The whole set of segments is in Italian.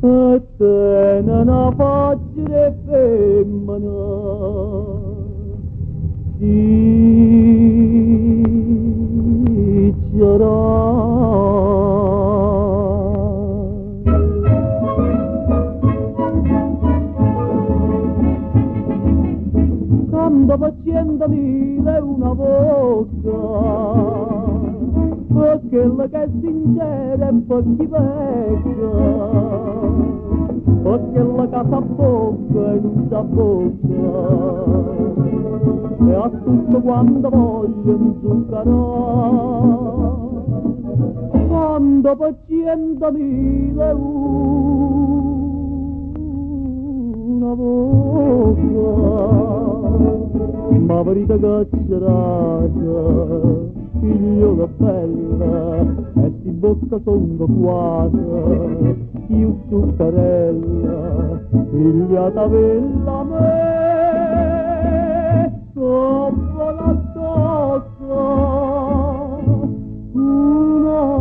e te non facile femmina quando facendomila è una bocca perché la che è sincera e pochi pecca perché la che fa bocca e non sa bocca e a tutto quando voglio zuccherare quando facendomila è una bocca ma verità caccerata, figlio da bella, e si bocca songo quata, più zuccarella, figliata bella me, sopra la tocca, una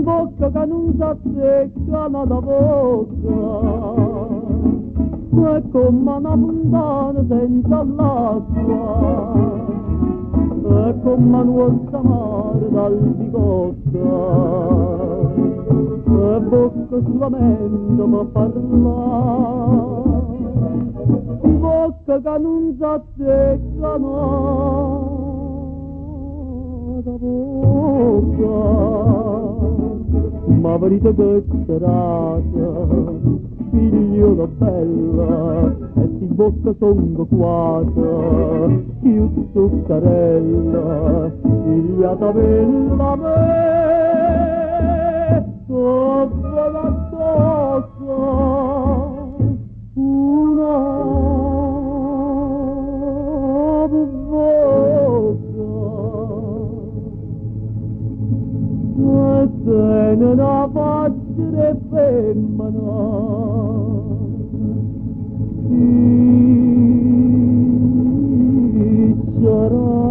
bocca che non s'azzecca da bocca è come una fontana senza l'acqua è come un uosso amaro dal bicocca e bocca solamente ma parlare bocca che non s'azzecca da bocca ma verità caccerata, figlio da bella, e si bocca songo quata, più zuccarella, figliata bella me, sopra la tocca, una bocca. Se non la facile femmina ci sarà